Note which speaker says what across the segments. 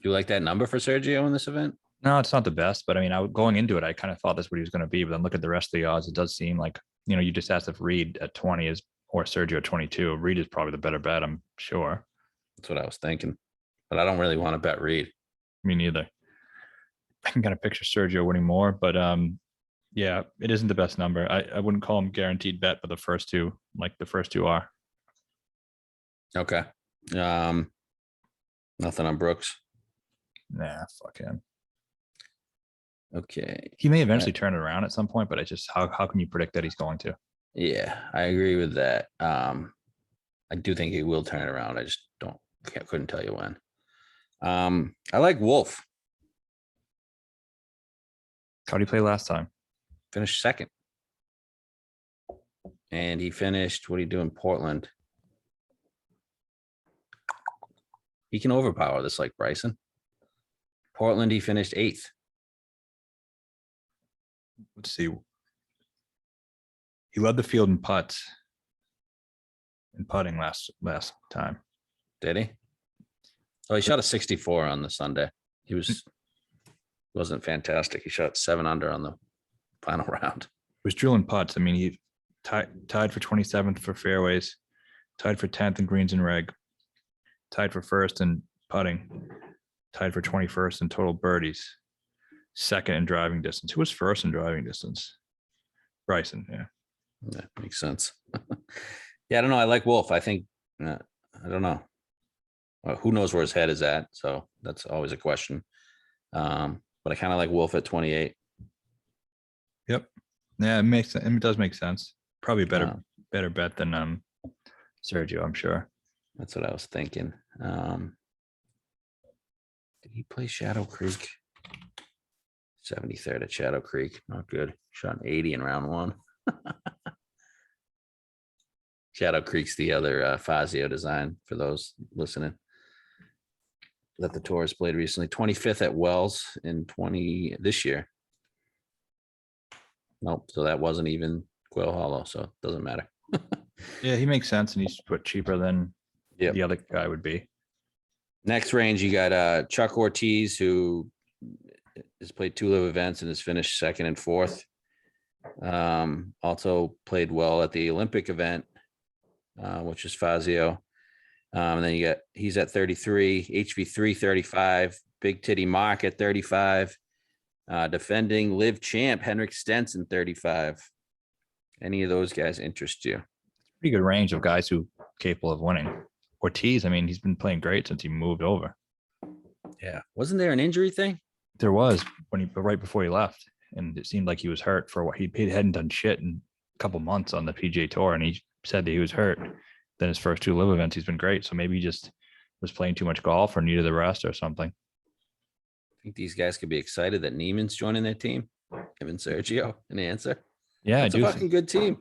Speaker 1: You like that number for Sergio in this event?
Speaker 2: No, it's not the best, but I mean, going into it, I kind of thought that's what he was going to be. But then look at the rest of the odds. It does seem like, you just asked if Reed at 20 is or Sergio at 22. Reed is probably the better bet, I'm sure.
Speaker 1: That's what I was thinking, but I don't really want to bet Reed.
Speaker 2: Me neither. I can kind of picture Sergio winning more, but yeah, it isn't the best number. I wouldn't call him guaranteed bet, but the first two are.
Speaker 1: Okay. Nothing on Brooks.
Speaker 2: Nah, fuck him.
Speaker 1: Okay.
Speaker 2: He may eventually turn it around at some point, but I just how can you predict that he's going to?
Speaker 1: Yeah, I agree with that. I do think he will turn it around. I just couldn't tell you when. I like Wolf.
Speaker 2: How did he play last time?
Speaker 1: Finished second. And he finished, what did he do in Portland? He can overpower this like Bryson. Portland, he finished 8th.
Speaker 2: Let's see. He led the field in putts and putting last time.
Speaker 1: Did he? Oh, he shot a 64 on the Sunday. He wasn't fantastic. He shot 7 under on the final round.
Speaker 2: It was drilling putts. I mean, he tied for 27th for fairways, tied for 10th in greens and reg, tied for first in putting, tied for 21st in total birdies, second in driving distance. Who was first in driving distance? Bryson, yeah.
Speaker 1: That makes sense. Yeah, I don't know. I like Wolf. I think, I don't know. Well, who knows where his head is at? So that's always a question. But I kind of like Wolf at 28.
Speaker 2: Yep. Yeah, it does make sense. Probably better bet than Sergio, I'm sure.
Speaker 1: That's what I was thinking. Did he play Shadow Creek? 73rd at Shadow Creek. Not good. Shot an 80 in round 1. Shadow Creek's the other Fazio design for those listening. That the tour has played recently. 25th at Wells in this year. Nope. So that wasn't even Quail Hollow. So it doesn't matter.
Speaker 2: Yeah, he makes sense, and he's put cheaper than the other guy would be.
Speaker 1: Next range, you got Chuck Ortiz, who has played 2 LIV events and has finished 2nd and 4th. Also played well at the Olympic event, which is Fazio. And then he's at 33, HV3 35, Big Titty Mark at 35, defending LIV champ Henrik Stenson 35. Any of those guys interest you?
Speaker 2: Pretty good range of guys who are capable of winning. Ortiz, I mean, he's been playing great since he moved over.
Speaker 1: Yeah, wasn't there an injury thing?
Speaker 2: There was right before he left, and it seemed like he was hurt for what he hadn't done shit in a couple months on the PGA Tour, and he said that he was hurt. Then his first 2 LIV events, he's been great. So maybe he just was playing too much golf or needed the rest or something.
Speaker 1: I think these guys could be excited that Neiman's joining their team. Giving Sergio an answer.
Speaker 2: Yeah,
Speaker 1: it's a fucking good team.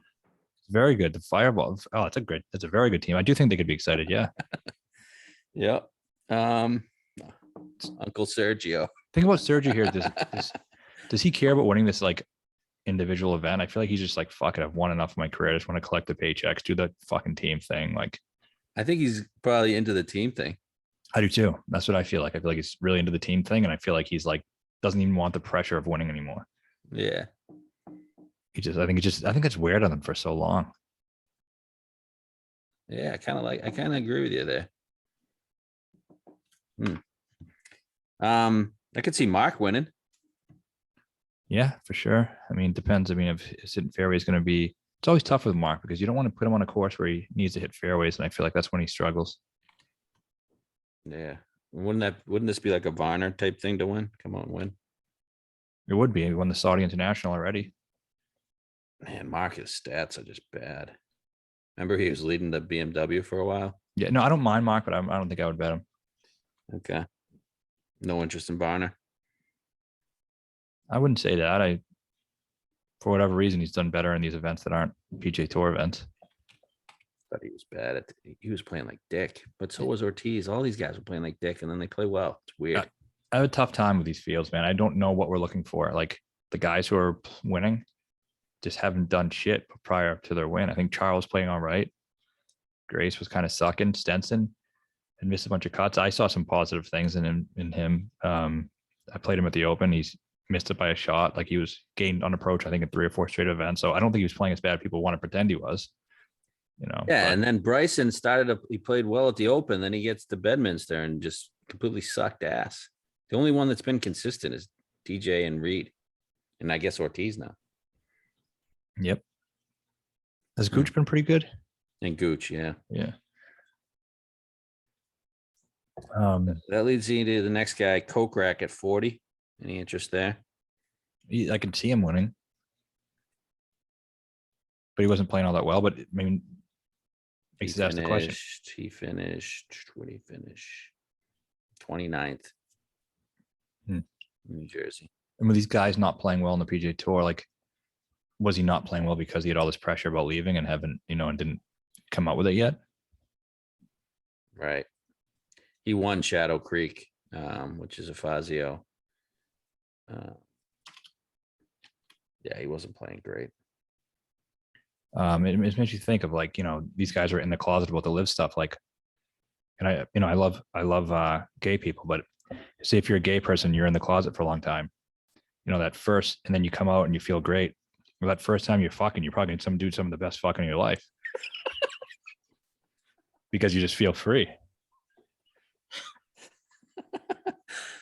Speaker 2: Very good. The Fireball. Oh, it's a very good team. I do think they could be excited. Yeah.
Speaker 1: Yeah. Uncle Sergio.
Speaker 2: Think about Sergio here. Does he care about winning this like individual event? I feel like he's just like, fuck it, I've won enough of my career. I just want to collect the paychecks, do the fucking team thing. Like,
Speaker 1: I think he's probably into the team thing.
Speaker 2: I do too. That's what I feel like. I feel like he's really into the team thing, and I feel like he's like doesn't even want the pressure of winning anymore.
Speaker 1: Yeah.
Speaker 2: I think it's weird on him for so long.
Speaker 1: Yeah, I kind of agree with you there. I could see Mark winning.
Speaker 2: Yeah, for sure. I mean, it depends. I mean, if hitting fairway is going to be, it's always tough with Mark because you don't want to put him on a course where he needs to hit fairways, and I feel like that's when he struggles.
Speaker 1: Yeah, wouldn't this be like a Varner type thing to win? Come on, win.
Speaker 2: It would be. He won the Saudi International already.
Speaker 1: Man, Mark's stats are just bad. Remember, he was leading the BMW for a while.
Speaker 2: Yeah, no, I don't mind Mark, but I don't think I would bet him.
Speaker 1: Okay. No interest in Varner.
Speaker 2: I wouldn't say that. For whatever reason, he's done better in these events that aren't PGA Tour events.
Speaker 1: But he was bad he was playing like dick, but so was Ortiz. All these guys were playing like dick, and then they play well. It's weird.
Speaker 2: I have a tough time with these fields, man. I don't know what we're looking for. Like the guys who are winning just haven't done shit prior to their win. I think Charles playing all right. Grace was kind of sucking. Stenson and missed a bunch of cuts. I saw some positive things in him. I played him at the Open. He's missed it by a shot. Like he was gained on approach, I think, in 3 or 4 straight events. So I don't think he was playing as bad. People want to pretend he was.
Speaker 1: Yeah,
Speaker 2: but
Speaker 1: and then Bryson he played well at the Open, then he gets to Bedminster and just completely sucked ass. The only one that's been consistent is DJ and Reed, and I guess Ortiz now.
Speaker 2: Yep. Has Gooch been pretty good?
Speaker 1: And Gooch, yeah.
Speaker 2: Yeah.
Speaker 1: That leads you to the next guy, Kokrak at 40. Any interest there?
Speaker 2: I can see him winning, but he wasn't playing all that well. But I mean, makes us ask the question.
Speaker 1: He finished. What did he finish? 29th. New Jersey.
Speaker 2: And with these guys not playing well on the PGA Tour, like, was he not playing well because he had all this pressure about leaving and and didn't come up with it yet?
Speaker 1: Right. He won Shadow Creek, which is a Fazio. Yeah, he wasn't playing great.
Speaker 2: It makes you think of, like, these guys are in the closet about the live stuff. Like, and I love gay people, but say if you're a gay person, you're in the closet for a long time, that first, and then you come out and you feel great. Well, that first time you're fucking, you're probably going to do some of the best fucking in your life because you just feel free.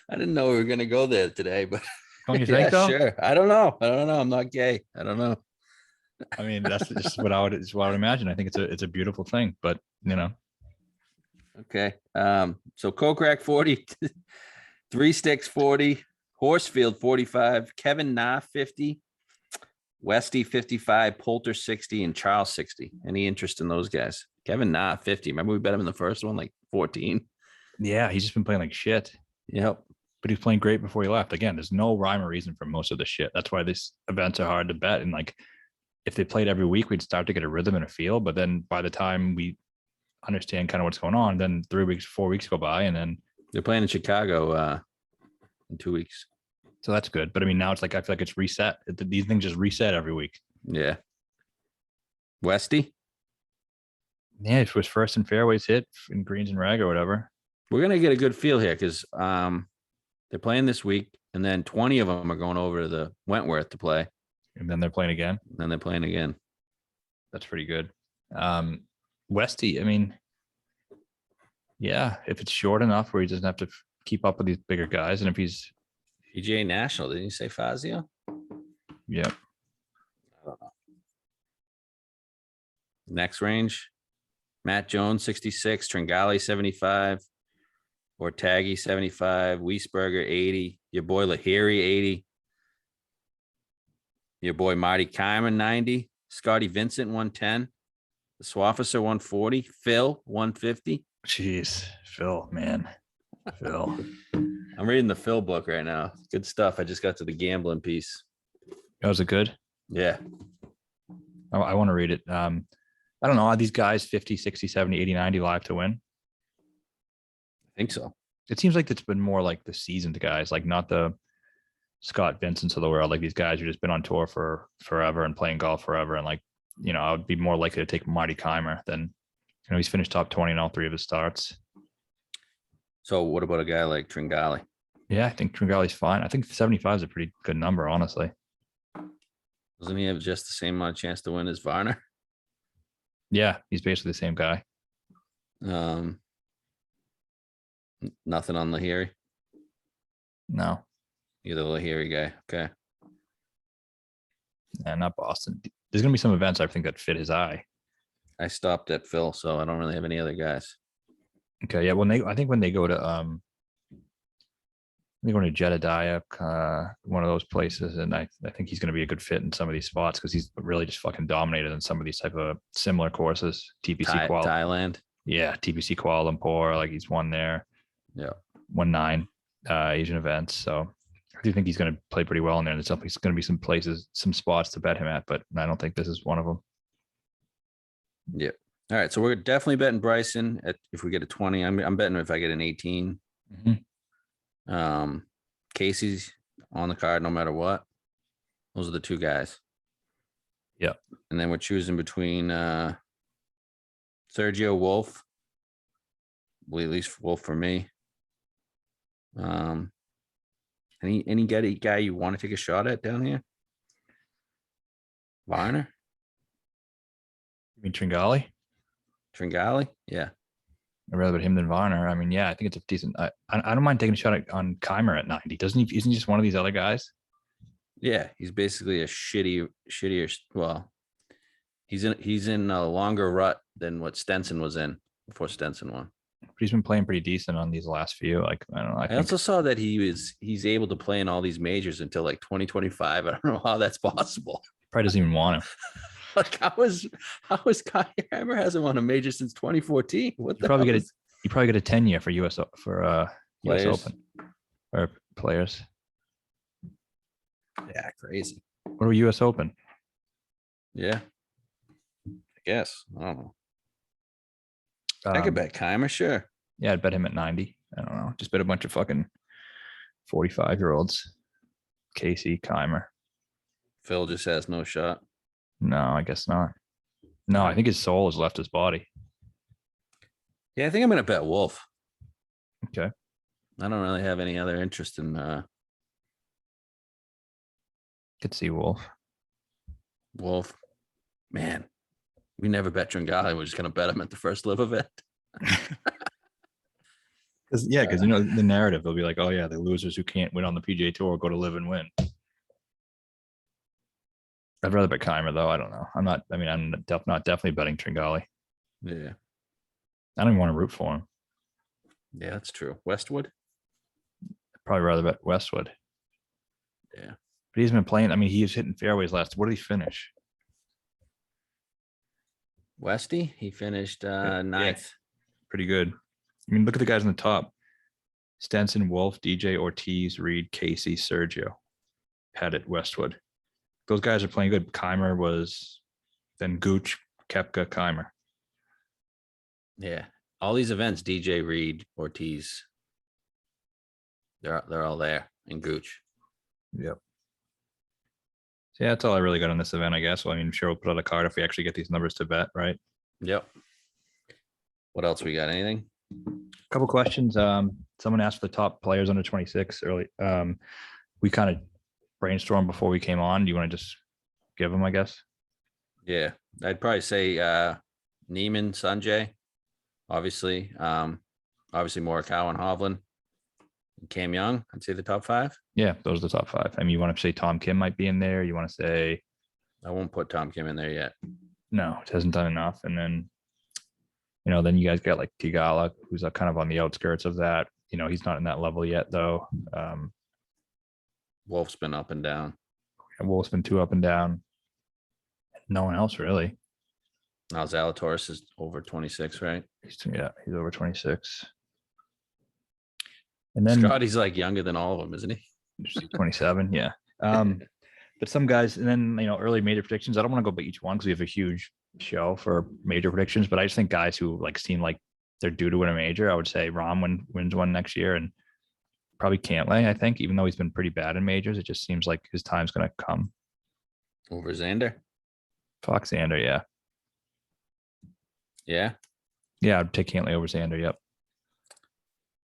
Speaker 1: I didn't know we were going to go there today, but
Speaker 2: don't you think though?
Speaker 1: Sure. I don't know. I'm not gay. I don't know.
Speaker 2: I mean, that's just what I would imagine. I think it's a beautiful thing, but
Speaker 1: Okay. So Kokrak 40, 3 Sticks 40, Horsefield 45, Kevin Na 50, Westy 55, Poulter 60, and Charles 60. Any interest in those guys? Kevin Na 50. Remember we bet him in the first one, like 14.
Speaker 2: Yeah, he's just been playing like shit.
Speaker 1: Yep.
Speaker 2: But he's playing great before he left. Again, there's no rhyme or reason for most of the shit. That's why these events are hard to bet. And like, if they played every week, we'd start to get a rhythm and a feel. But then by the time we understand kind of what's going on, then 3 weeks, 4 weeks go by, and then
Speaker 1: they're playing in Chicago in 2 weeks.
Speaker 2: So that's good. But I mean, now it's like, I feel like it's reset. These things just reset every week.
Speaker 1: Yeah. Westy?
Speaker 2: Yeah, it was first in fairways hit in greens and rag or whatever.
Speaker 1: We're going to get a good feel here because they're playing this week, and then 20 of them are going over to the Wentworth to play.
Speaker 2: And then they're playing again.
Speaker 1: Then they're playing again.
Speaker 2: That's pretty good. Westy, I mean, yeah, if it's short enough where he doesn't have to keep up with these bigger guys, and if he's
Speaker 1: PGA National, didn't you say Fazio?
Speaker 2: Yeah.
Speaker 1: I don't know. Next range, Matt Jones 66, Tringali 75, Ortagi 75, Wiesberger 80, your boy Lahiri 80, your boy Marty Keimer 90, Scotty Vincent 110, the Swafficer 140, Phil 150.
Speaker 2: Jeez, Phil, man. Phil.
Speaker 1: I'm reading the Phil book right now. Good stuff. I just got to the gambling piece.
Speaker 2: Oh, was it good?
Speaker 1: Yeah.
Speaker 2: I want to read it. I don't know. Are these guys 50, 60, 70, 80, 90 live to win?
Speaker 1: I think so.
Speaker 2: It seems like it's been more like the seasoned guys, like not the Scott Vincents of the world. Like these guys who just been on tour for forever and playing golf forever. And like, I would be more likely to take Marty Keimer than, he's finished top 20 in all 3 of his starts.
Speaker 1: So what about a guy like Tringali?
Speaker 2: Yeah, I think Tringali's fine. I think 75 is a pretty good number, honestly.
Speaker 1: Doesn't he have just the same amount of chance to win as Varner?
Speaker 2: Yeah, he's basically the same guy.
Speaker 1: Nothing on Lahiri?
Speaker 2: No.
Speaker 1: You're the Lahiri guy. Okay.
Speaker 2: Yeah, not Boston. There's going to be some events I think that fit his eye.
Speaker 1: I stopped at Phil, so I don't really have any other guys.
Speaker 2: Okay, yeah. I think when they go to Jedediah, one of those places, and I think he's going to be a good fit in some of these spots because he's really just fucking dominated in some of these type of similar courses. TPC Kuala,
Speaker 1: Thailand.
Speaker 2: Yeah, TPC Kuala Lumpur, like he's won there.
Speaker 1: Yeah,
Speaker 2: won 9 Asian events. So I do think he's going to play pretty well in there. And there's definitely going to be some places, some spots to bet him at, but I don't think this is one of them.
Speaker 1: Yeah. All right, so we're definitely betting Bryson if we get a 20. I'm betting if I get an 18.
Speaker 2: Mm-hmm.
Speaker 1: Casey's on the card no matter what. Those are the 2 guys.
Speaker 2: Yeah.
Speaker 1: And then we're choosing between Sergio Wolf well, at least Wolf for me. Any guy you want to take a shot at down here? Varner,
Speaker 2: You mean Tringali?
Speaker 1: Tringali, yeah,
Speaker 2: I'd rather bet him than Varner. I mean, yeah, I think it's a decent. I don't mind taking a shot on Keimer at 90. Doesn't he? Isn't he just one of these other guys?
Speaker 1: yeah. He's basically a shittier. Well, he's in a longer rut than what Stenson was in before Stenson won.
Speaker 2: But he's been playing pretty decent on these last few. Like, I don't know. I
Speaker 1: I
Speaker 2: think
Speaker 1: also saw that he's able to play in all these majors until like 2025. I don't know how that's possible.
Speaker 2: probably doesn't even want him.
Speaker 1: Like how is Kai Hammer hasn't won a major since 2014? What
Speaker 2: You
Speaker 1: the
Speaker 2: probably
Speaker 1: hell
Speaker 2: get
Speaker 1: is-
Speaker 2: you probably get a 10-year for US
Speaker 1: Players.
Speaker 2: Open or players.
Speaker 1: Yeah, crazy.
Speaker 2: What are US Open?
Speaker 1: Yeah, I guess I don't know. I could bet Keimer, sure.
Speaker 2: Yeah, I'd bet him at 90. I don't know. Just bet a bunch of fucking 45-year-olds. Casey, Keimer.
Speaker 1: Phil just has no shot.
Speaker 2: No, I guess not. No, I think his soul has left his body.
Speaker 1: Yeah, I think I'm gonna bet Wolf.
Speaker 2: Okay.
Speaker 1: I don't really have any other interest in
Speaker 2: Could see Wolf.
Speaker 1: Wolf. Man, we never bet Tringali. We're just gonna bet him at the first live event.
Speaker 2: Because you know the narrative, they'll be like, "Oh yeah, the losers who can't win on the PGA Tour go to live and win." I'd rather bet Keimer though. I don't know. I'm not. I mean, I'm not definitely betting Tringali.
Speaker 1: Yeah,
Speaker 2: I don't even want to root for him.
Speaker 1: yeah, that's true. Westwood.
Speaker 2: I'd probably rather bet Westwood.
Speaker 1: Yeah,
Speaker 2: But he's been playing. I mean, he was hitting fairways last. What did he finish?
Speaker 1: Westy. He finished ninth.
Speaker 2: Pretty good. I mean, look at the guys on the top: Stenson, Wolf, DJ, Ortiz, Reed, Casey, Sergio, Pettit, Westwood. Those guys are playing good. Keimer was then Gooch, Koepka, Keimer.
Speaker 1: Yeah, all these events. DJ, Reed, Ortiz. They're all there in Gooch.
Speaker 2: Yep. So yeah, that's all I really got on this event, I guess. Well, I mean, sure, we'll put out a card if we actually get these numbers to bet, right?
Speaker 1: Yep. What else we got? Anything?
Speaker 2: Couple questions. Someone asked for the top players under 26 early. We kind of brainstormed before we came on. Do you want to just give them, I guess?
Speaker 1: Yeah, I'd probably say Neiman, Sanjay, obviously. Obviously Morikawa and Hovland. Cam Young, I'd say the top 5.
Speaker 2: Yeah, those are the top 5. I mean, you want to say Tom Kim might be in there. You want to say
Speaker 1: I won't put Tom Kim in there yet.
Speaker 2: no, it hasn't done enough. And then, you know, then you guys got like Tigala, who's kind of on the outskirts of that. You know, he's not in that level yet, though.
Speaker 1: Wolf's been up and down.
Speaker 2: Wolf's been 2 up and down. No one else really.
Speaker 1: Now Zalatoris is over 26, right?
Speaker 2: He's over 26. And then
Speaker 1: Scotty's like younger than all of them, isn't he?
Speaker 2: 27, yeah. But some guys, and then you know, early major predictions. I don't want to go by each one because we have a huge show for major predictions. But I just think guys who like seem like they're due to win a major. I would say Rahm wins one next year, and probably Cantlay. I think, even though he's been pretty bad in majors, it just seems like his time's going to come.
Speaker 1: Over Xander.
Speaker 2: Xander, yeah,
Speaker 1: Yeah.
Speaker 2: I'd take Cantlay over Xander. Yep.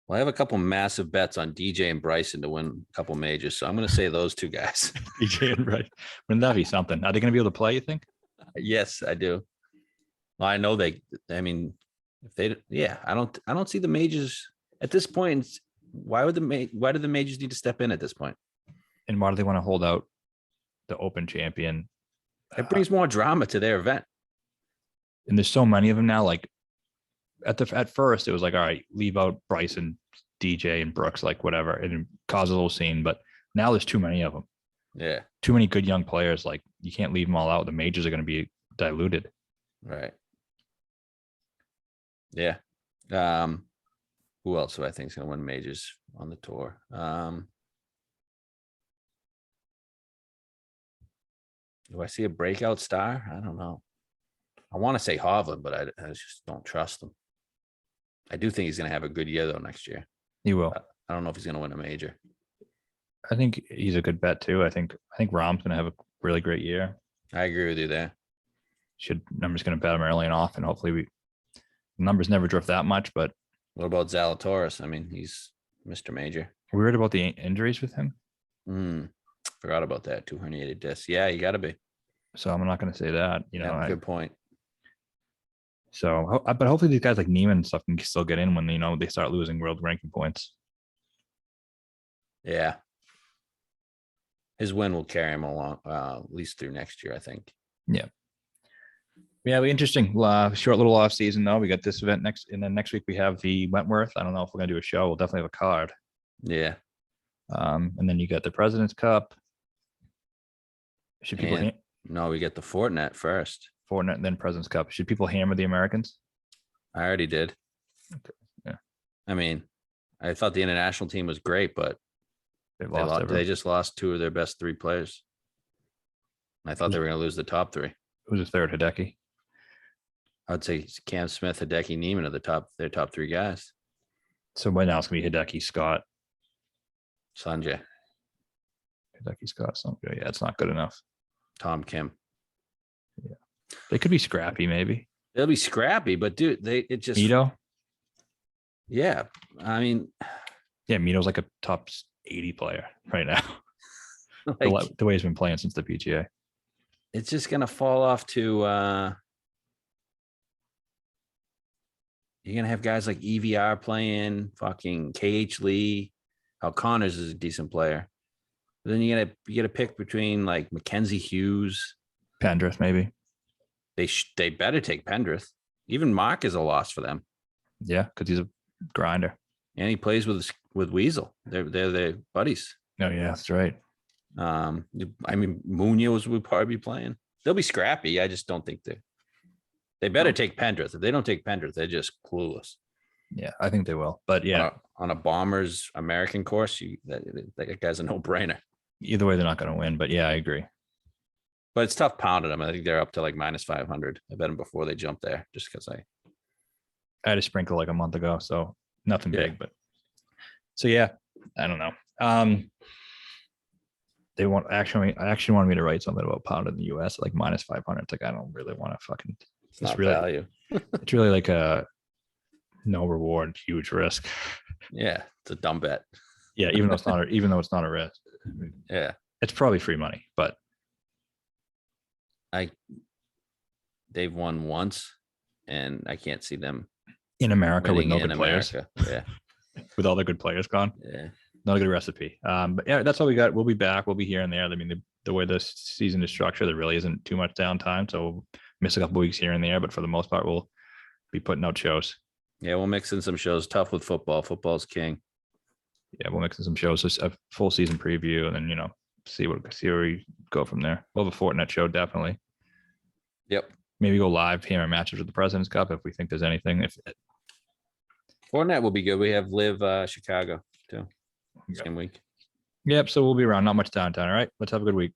Speaker 1: Well, I have a couple massive bets on DJ and Bryson to win a couple majors. So I'm going to say those two guys.
Speaker 2: DJ and right. Wouldn't that be something? Are they going to be able to play? You think?
Speaker 1: Yes, I do. Well, I know I mean, if they, yeah, I don't see the majors at this point. Why do the majors need to step in at this point?
Speaker 2: And why do they want to hold out the Open champion?
Speaker 1: It brings more drama to their event.
Speaker 2: And there's so many of them now. Like at first, it was like, all right, leave out Bryson, DJ, and Brooks, like whatever, and cause a little scene. But now there's too many of them.
Speaker 1: Yeah.
Speaker 2: Too many good young players. Like you can't leave them all out. The majors are going to be diluted.
Speaker 1: Right. Yeah. Who else do I think is going to win majors on the tour? Do I see a breakout star? I don't know. I want to say Hovland, but I just don't trust him. I do think he's going to have a good year though next year.
Speaker 2: He will.
Speaker 1: I don't know if he's going to win a major.
Speaker 2: I think he's a good bet too. I think Rahm's going to have a really great year.
Speaker 1: I agree with you there.
Speaker 2: I'm just going to bet him early and often. Hopefully numbers never drift that much, but
Speaker 1: What about Zalatoris? I mean, he's Mr. Major.
Speaker 2: We heard about the injuries with him,
Speaker 1: Forgot about that. 2 herniated discs. Yeah, you got to be.
Speaker 2: so I'm not going to say that.
Speaker 1: Yeah, good point.
Speaker 2: So, but hopefully these guys like Neiman and stuff can still get in when they start losing world ranking points.
Speaker 1: Yeah. His win will carry him along at least through next year, I think.
Speaker 2: Yeah, it'll be interesting. Short little off season though. We got this event next, and then next week we have the Wentworth. I don't know if we're gonna do a show. We'll definitely have a card.
Speaker 1: Yeah.
Speaker 2: And then you got the President's Cup. Should people
Speaker 1: No, we get the Fortinet first.
Speaker 2: Fortnite and then President's Cup? Should people hammer the Americans?
Speaker 1: I already did.
Speaker 2: Okay. Yeah.
Speaker 1: I mean, I thought the international team was great, but
Speaker 2: They
Speaker 1: just lost 2 of their best 3 players. I thought they were going to lose the top 3.
Speaker 2: Who's the third? Hideki.
Speaker 1: I'd say Cam Smith, Hideki, Neiman are their top 3 guys.
Speaker 2: So right now it's gonna be Hideki, Scott,
Speaker 1: Sanjay,
Speaker 2: Hideki, Scott. Yeah, it's not good enough.
Speaker 1: Tom Kim.
Speaker 2: They could be scrappy, maybe.
Speaker 1: They'll be scrappy, but dude, it just
Speaker 2: Mito.
Speaker 1: Yeah, I mean,
Speaker 2: Yeah, Mito's like a top 80 player right now.
Speaker 1: like,
Speaker 2: The way he's been playing since the PGA.
Speaker 1: it's just gonna fall off to you're gonna have guys like EVR playing, fucking KH Lee. Connors is a decent player. But then you gotta pick between like Mackenzie Hughes.
Speaker 2: Pendrith, maybe.
Speaker 1: They better take Pendrith. Even Mark is a loss for them.
Speaker 2: Yeah, because he's a grinder.
Speaker 1: And he plays with Weasel. They're their buddies.
Speaker 2: Oh yeah, that's right.
Speaker 1: I mean, Munoz would probably be playing. They'll be scrappy. I just don't think they better take Pendrith. If they don't take Pendrith, they're just clueless.
Speaker 2: Yeah, I think they will. But yeah,
Speaker 1: on a Bombers American course, that guy's a no-brainer.
Speaker 2: Either way, they're not going to win. But yeah, I agree.
Speaker 1: But it's tough pounding them. I think they're up to like minus 500. I bet them before they jump there, just because I
Speaker 2: had a sprinkle like a month ago, so nothing big. But so yeah, I don't know. They actually wanted me to write something about pound in the US like minus 500. It's like I don't really want to fucking.
Speaker 1: It's not really value.
Speaker 2: It's really like a no reward, huge risk.
Speaker 1: Yeah, it's a dumb bet.
Speaker 2: Yeah, even though it's not a risk.
Speaker 1: Yeah,
Speaker 2: it's probably free money, but
Speaker 1: they've won once, and I can't see them
Speaker 2: in America with no good players.
Speaker 1: Yeah,
Speaker 2: with all the good players gone.
Speaker 1: Yeah,
Speaker 2: not a good recipe. But yeah, that's all we got. We'll be back. We'll be here and there. I mean, the way this season is structured, there really isn't too much downtime, so we'll miss a couple weeks here and there. But for the most part, we'll be putting out shows.
Speaker 1: Yeah, we'll mix in some shows. Tough with football. Football's king.
Speaker 2: Yeah, we'll mix in some shows. Just a full season preview, and then see where we go from there. We'll have a Fortnite show definitely.
Speaker 1: Yep.
Speaker 2: Maybe go live hammer matches with the President's Cup if we think there's anything. If
Speaker 1: Fortnite will be good. We have LIV Chicago too. Same week.
Speaker 2: Yep. So we'll be around. Not much downtime. All right. Let's have a good week.